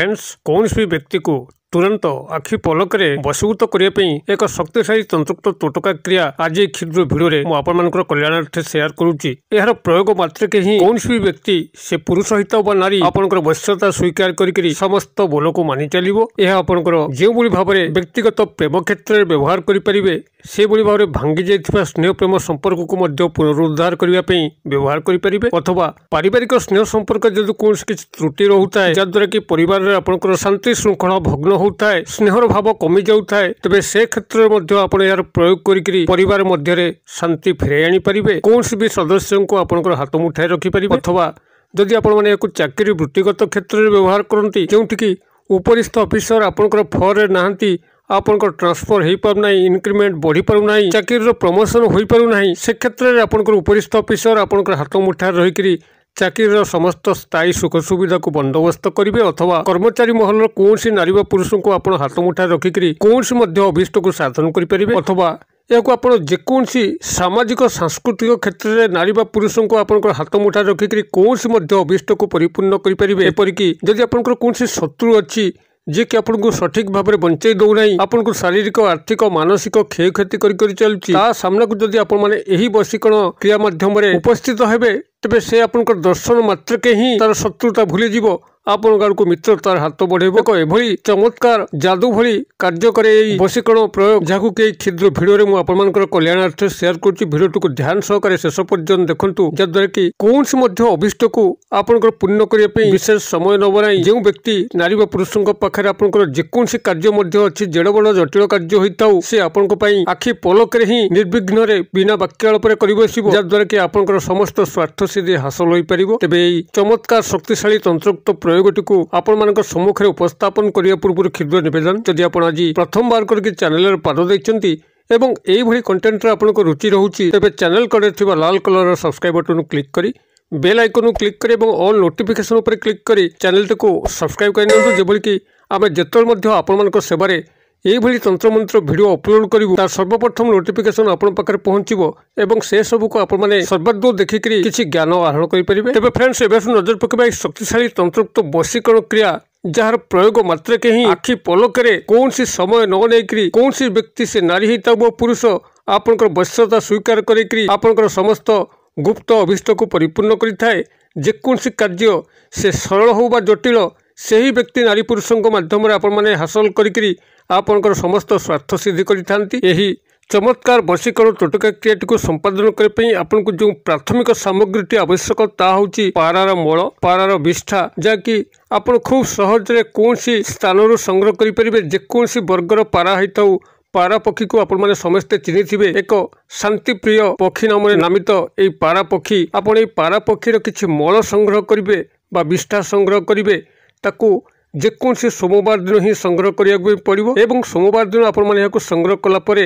Friends कौन भी व्यक्ति को तुरंत आखि पलक बशीभूत करने एक शक्तिशाली तंत्रोक्त तोटका क्रिया आज क्षुद्र भिडियो में आपण कल्याणार्थे शेयर करुच्ची। यार प्रयोग मात्रके ही कौन भी व्यक्ति से पुरुष हित व नारी आपंकर वश्यता स्वीकार करी समस्त बोल को मानि चलो। यह आपंकर जो भाव में व्यक्तिगत प्रेम क्षेत्र में व्यवहार करें से भाव में भांगी जाइथिबा स्नेह प्रेम संपर्क को पुनरुद्धार करने व्यवहार करें अथवा पारिवारिक स्नेह संपर्क जदि कौन किसी त्रुटि रोता है जहाद्वारा कि परिवार आपंकर शांति श्रृंखला भग्न होता है स्नेहर भाव कमी जाए तेज से क्षेत्र में आप यार प्रयोग करी परिवार मध्य शांति फेर आनी पारे कौन भी सदस्य को आपंकर हाथ मुठाई रखिपारे अथवा जदि आपने चाकरी वृत्तिगत क्षेत्र में व्यवहार करती जोटि उपरिस्थ ऑफिसर आपंकर फर नहांती आपंकर ट्रांसफर हो पारना इनक्रिमेंट बढ़ी पारना चाकरी प्रमोशन हो पारना से क्षेत्र में आपंकर उपरिस्थ ऑफिसर आपंकर हाथ मुठा रही चाकरी समस्त स्थायी सुख सुविधा को बंदोबस्त करेंगे अथवा कर्मचारी महल कौन नारी व पुरुष को आप हाथ मुठा रखिक कौन अभीष्ट को साधन करेंगे अथवा यह जेकोसी सामाजिक सांस्कृतिक क्षेत्र में नारी व पुरुष को आप हाथ मुठा रखिक कौन अभीष्ट को परिपूर्ण करेंगे। एपरिकी जदि आपंकर कौन शत्रु अच्छी जे कि आपको सठिक भाव में बंचाई दौना आपको शारीरिक आर्थिक मानसिक क्षय क्षति कर चलती सामना को जदि आपने वशीकरण क्रिया माध्यम उपस्थित हेबे तेबे से आपंकर दर्शन मात्रके ही तार शत्रुता भूली जीवो आपण को मित्र तार हाथ बढ़ेब एभली चमत्कार जादू भली कार्य करे वशीकरण प्रयोग जहाँ कई क्षुद्र भिडियो में आपंकर कल्याणार्थे शेयर करुच्ची। भिडियो को ध्यान सहकारे शेष पर्यंत देखूँ जहाद्वारा कि कौन अभीष्ट को आपंकर पूर्ण करने विशेष समय न बनाई जो व्यक्ति नारी व पुरुष पाखे आपंकर जेकोसी कार्य अच्छी जेड़ बड़ जटिल कार्य होता से आपण आखि पलक ही निर्विघ्न बिना वाक्यालाप कर बसब जहाद्वारा कि आपंकर समस्त स्वार्थ सिद्धि हासिल हो पार। तेबे चमत्कार शक्तिशाली तंत्रोक्त प्रयोगटी को आपण मान सम्मुखें उपस्थापन करने पूर्व क्षुद्र निवेदन जदि आप आज प्रथम बार करके चैनल पाद देते एवं यही कंटेंट आपको रुचि रोचे तेज चैनल कड़े लाल कलर सब्सक्राइब बटन क्लिक करी बेल आइकन क्लिक करी ऑल नोटिफिकेशन पर क्लिक करी चैनल को सब्सक्राइब कर जेभली कि आम जिते आपण सेवारे यही तंत्र मंत्र वीडियो अपलोड करूँ तार सर्वप्रथम नोटिफिकेशन आपण पाखे पहुँचो एवं से सब को आपने सर्वादू देखिक किसी ज्ञान आहरण करेंगे। तेज फ्रेंड्स एवं नजर पकेबा शक्तिशाली तंत्रोक्त वशीकरण क्रिया जार प्रयोग मात्रके ही आखि पलक कौन समय न नहीं कौन व्यक्ति से नारी हिता वो पुरुष आपंकर वश्यता स्वीकार कर समस्त गुप्त अभीष्ट को परिपूर्ण करें जेकोसी कार्य से सरल हो बा जटिल से ही व्यक्ति नारी पुरुष माध्यम आपने हासिल करी आपंकर समस्त स्वार्थ सिद्धि करी चमत्कार वशीकरण टोटका क्रियाटी को संपादन करने आपको जो प्राथमिक सामग्री आवश्यक ताहूँ पारार मल पारार विष्ठा जहाँकि आप खूब सहजरे कौन स्थान संग्रह करेंगे जेकोसी वर्गर पारा होता पारा पक्षी को आपने समस्ते चिन्हिथिबे एक शांतिप्रिय पक्षी नाम नामित यही पारा पक्षी आपड़ पारा पक्षीर किसी मल संग्रह करेंगे विष्ठा संग्रह करेंगे ताकू जेकोसी सोमवार दिन ही संग्रह करिया पड़ो एवं सोमवार दिन आपको संग्रह कलापर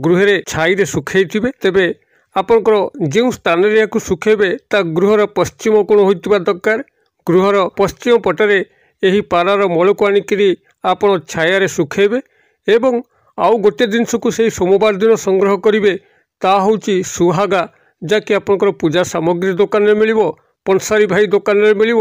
गृह छाई सुखे तेबे आपंकर जो स्थान में सुखेबे ता गृहर पश्चिम कोण होइतिबा दरकार गृहर पश्चिम पटरे यही पारार मल को आनिकी आपण छाया सुखेबे एवं आउ गोटे जिनस को सही सोमवार दिन संग्रह करेंगे ता हूँ सुहागा जहाँकि आपंकर पूजा सामग्री दुकान में मिल पंसारी भाई दुकान में मिल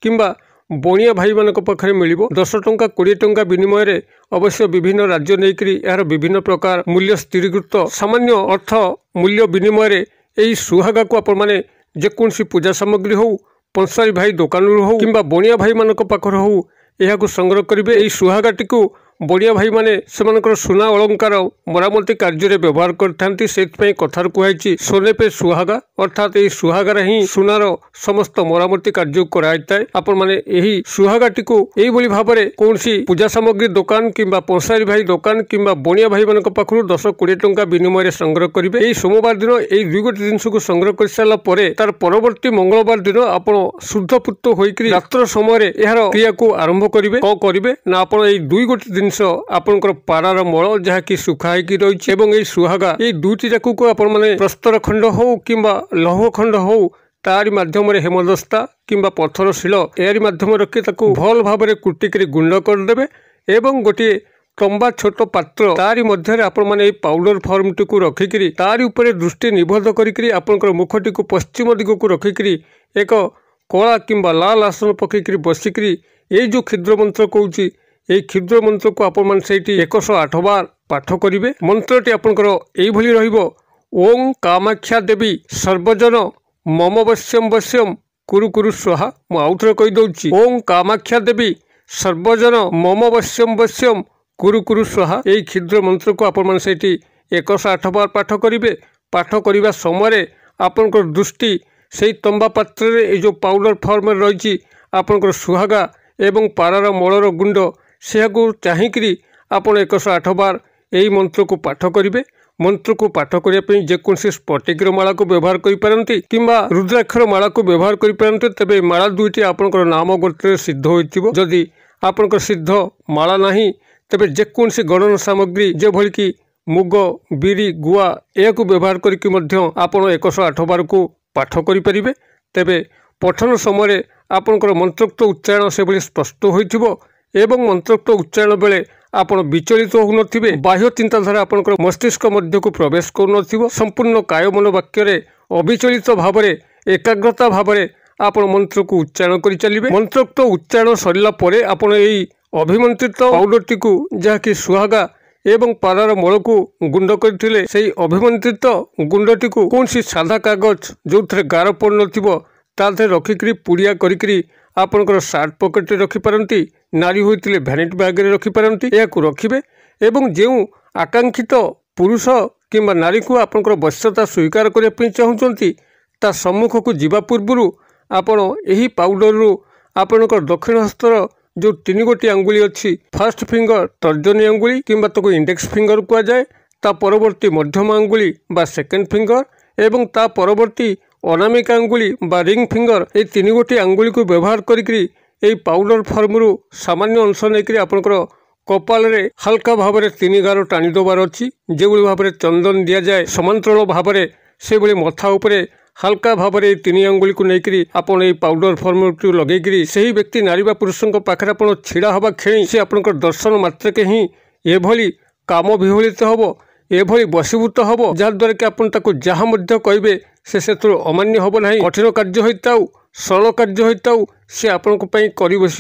किंबा बणिया भाई मान पाखे मिल 10 टंका 20 टंका विनिमय अवश्य विभिन्न राज्य नहीं यार विभिन्न प्रकार मूल्य स्थिरीकृत सामान्य अर्थ मूल्य विनिमय यही सुहागा को आपने जेकोसी पूजा सामग्री हो पंसारी भाई दुकान हो कि बणिया भाई मान पाखर हो यह संग्रह करेंगे। यही सुहागाटी को बड़िया भाई माने सुना अलंकार मरामती कार्य व्यवहार करते कथार कहुई सोने पे सुहागा अर्थात यही सुहागार ही सुनार समस्त मरामती कार्य कराई आपण माने यही सुहागाटी को यही भाव में कौन पूजा सामग्री दुकान किंबा पंसारी भाई दुकान किंबा बणिया भाई मान पाखु 10-20 टंका विनिमय संग्रह करेंगे। यही सोमवार दिन यही 2 गोटे जिनस को संग्रह कर सारा तार परवर्ती मंगलवार दिन आप शुद्धपुत होकर रात्र समय यार क्रिया को आरंभ करेंगे कौन करेंगे ना आप 2 गोटे जिनस आपंकर पारार मल जहाँकि सुखाई रही है सुहागा ये 2टी जाक को आप प्रस्तर खंड हो कि लौह खंड हो तारी माध्यम हेमदस्ता किंबा पत्थर शिल यारी माध्यम रखी भल भाव में कुटिक गुंड करदे एवं गोटे तंबा छोट पात्र तारी मध्य आपने पाउडर फॉर्म टी को रखिकी तारी उपरे दृष्टि निबद्ध करी आपंकर मुखटी को पश्चिम दिग को रखिकी एक कला किंबा लाल आसन पकईकरी बसिकी এই जो क्षुद्र मंत्र कहूँ ये क्षुद्र मंत्र को आपण से 108 बार पाठ करेंगे। मंत्रटी आपंकर यही ओं कामाख्या देवी सर्वजन मम वश्यम वश्यम कुरु कुरु स्वाहा। मु आउ थे कहीदे ओं कामाख्या देवी सर्वजन मम वश्यम वश्यम कुरु कुरु स्वाहा। यही क्षुद्र मंत्र को आपण से 108 बार पाठ करेंगे। पाठ करने समय आपंकर दृष्टि से तंबा पात्र रे जो पाउडर फॉर्म रही आपंकर सुहागा एवं पारार मलर गुंड से चाहिकी आपड़ 108 बार यही मंत्र को पाठ करेंगे। मंत्र को पाठ करने जेकोसी स्फटिकर माला को व्यवहार करें कि रुद्राक्षर माला को व्यवहार करें। तेरे माला दुईटी आपंकर नाम गोत्र सिद्ध होदी आपंकर सिद्ध माला नहीं तेरे जेकोसी गणन सामग्री जो भली कि मुग बिरी गुआ यह व्यवहार करके आप 108 बार को पाठ करें। तेरे पठन समय आपंकर मंत्रोक्त उच्चारण से भली स्पष्ट हो मंत्रोक्त उच्चारण बेले आप विचलित होनथिबे। बाह्य चिंताधारा आपंकर मस्तिष्क मध्य को प्रवेश कर संपूर्ण काय मन वाक्य अविचलित भाव एकाग्रता भाव आप मंत्र को उच्चारण कर चलिए। मंत्रोक्त उच्चारण सरला परे आपण यही अभिमंत्रित पाउडरटी को जहाँकि सुहागा एवं पारार मल को गुंड करथिले सेही अभिमंत्रित गुंडटी को कौन सी सादा कागज जो थे गार पड़ न रखिकी पुड़िया करी आपंकर सार्ट पकेट रखिपारती नारी होते भैनिटी बैग में रखिपारती या रखिए। एवं जो आकांक्षित पुरुष कि नारी को आपंकर वश्यता स्वीकार करने चाहूँगी ता सम्मुख को जीवा पूर्व आपण यही पाउडर रु आपंकर दक्षिण हस्तर जो 3 गोटी आंगुली अच्छी फर्स्ट फिंगर तर्जनी आंगुली किंबा तो इंडेक्स फिंगर कह जाए ता परवर्ती मध्यम आंगुली बा सेकेंड फिंगर एवं ता परवर्ती अनामिक आंगुली बा रिंग फिंगर ये 3 गोटी आंगुली को व्यवहार करी पाउडर फॉर्म रु सामान्य अंश नहीं आपंकर कपाल रे हल्का भाव में 3 गार टाणी दबार अच्छी जो भाव में चंदन दि जाए समांतराल भाव में से मथा उपरे हल्का भाव में 3 आंगुली को लेकर आपड़ ये पाउडर फॉर्म लगे से ही व्यक्ति नारी बा पुरुषों पाखे आप छिड़ा हवा खेणी से आपंकर दर्शन मात्रके ही एभली काम विहलित हम एभली बसीभूत हम जहाद्वारा कि आपन ताको जहाँ कहे से अमान्य हम ना। कठिन कार्य होता सरल कार्य होता सी आपण कर बस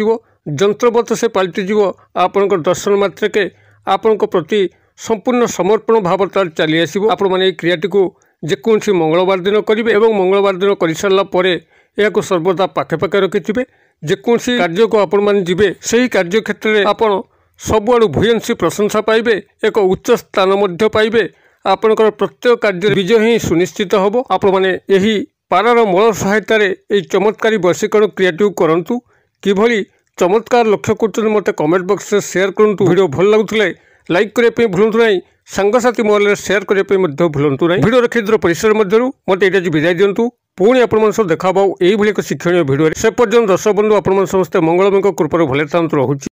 जंत्रवत से पलटिज आपंकर दर्शन मात्रके आपण प्रति संपूर्ण समर्पण भाव तार चली आसो। आपण मैंने क्रियाटी को जेकोसी मंगलवार दिन करेंगे और मंगलवार दिन कर सारा पर यह सर्वदा पाखे पाखे रखिथे। जेकोसी कार्य को आपण मैंने जी से ही कार्य क्षेत्र में आपण सबुआड़ू भूयसी प्रशंसा पाइबे एक उच्च स्थान पाइबे आपंकर प्रत्येक कार्य विजय ही सुनिश्चित हम। आपण मैंने यही पारार मल सहायतार ये चमत्कारी वशीकरण क्रियाटी करंतु किभली चमत्कार लक्ष्य कर मत कमेंट बॉक्स में शेयर करूँ। वीडियो भल लगुले लाइक करने भूलु ना सांगसाथी महल शेयर करने भूलु ना। वीडियो क्षुद्र परिसर मध्य मत ये विदाय दिंतु पुणी आपण देखा यही एक शिक्षणीय वीडियो से पर्यटन दर्शक बंधु आपण समस्ते मंगलमय कृपार भले था रहुछि।